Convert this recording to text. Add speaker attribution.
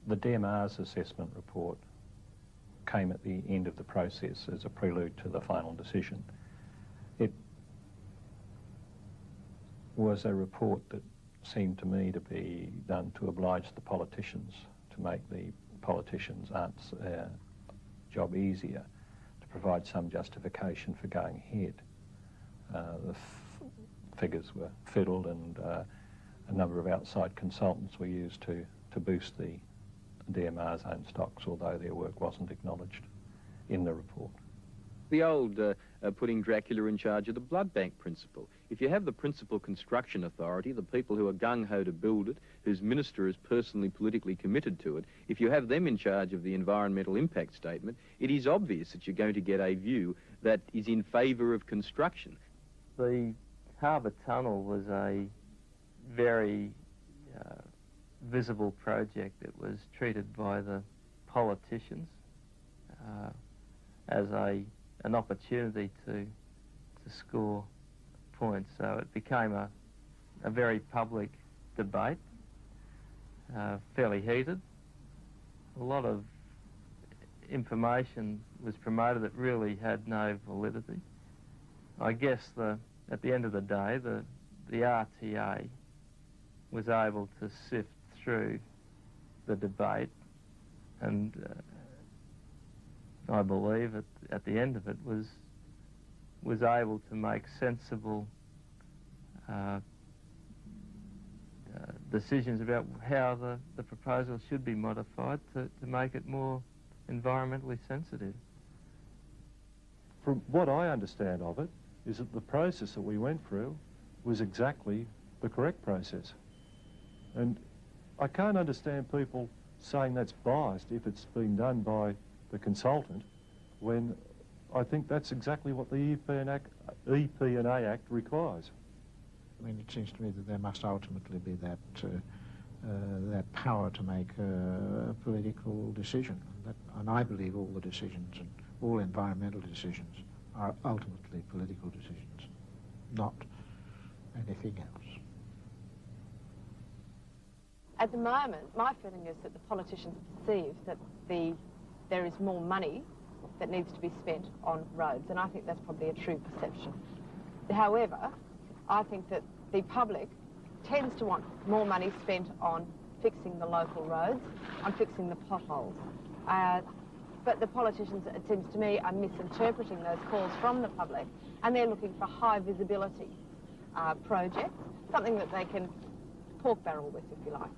Speaker 1: The DMR's assessment report came at the end of the process as a prelude to the final decision. It was a report that seemed to me to be done to oblige the politicians, to make the politicians' job easier, to provide some justification for going ahead. The figures were fiddled, and a number of outside consultants were used to boost the DMR's own stocks, although their work wasn't acknowledged in the report.
Speaker 2: The old putting Dracula in charge of the blood bank principle. If you have the principal construction authority, the people who are gung-ho to build it, whose minister is personally politically committed to it, if you have them in charge of the environmental impact statement, it is obvious that you're going to get a view that is in favour of construction.
Speaker 3: The Harbour Tunnel was a very visible project. It was treated by the politicians as an opportunity to score points. So it became a very public debate, fairly heated. A lot of information was promoted that really had no validity. I guess at the end of the day, the RTA was able to sift through the debate, and I believe at the end of it was able to make sensible decisions about how the proposal should be modified to make it more environmentally sensitive.
Speaker 4: From what I understand of it, is that the process that we went through was exactly the correct process. And I can't understand people saying that's biased if it's been done by the consultant, when I think that's exactly what the EP&A Act requires.
Speaker 5: I mean, it seems to me that there must ultimately be that power to make a political decision. And I believe all the decisions and all environmental decisions are ultimately political decisions, not anything else.
Speaker 6: At the moment, my feeling is that the politicians perceive that there is more money that needs to be spent on roads, and I think that's probably a true perception. However, I think that the public tends to want more money spent on fixing the local roads, on fixing the potholes. But the politicians, it seems to me, are misinterpreting those calls from the public, and they're looking for high visibility projects, something that they can pork barrel with, if you like.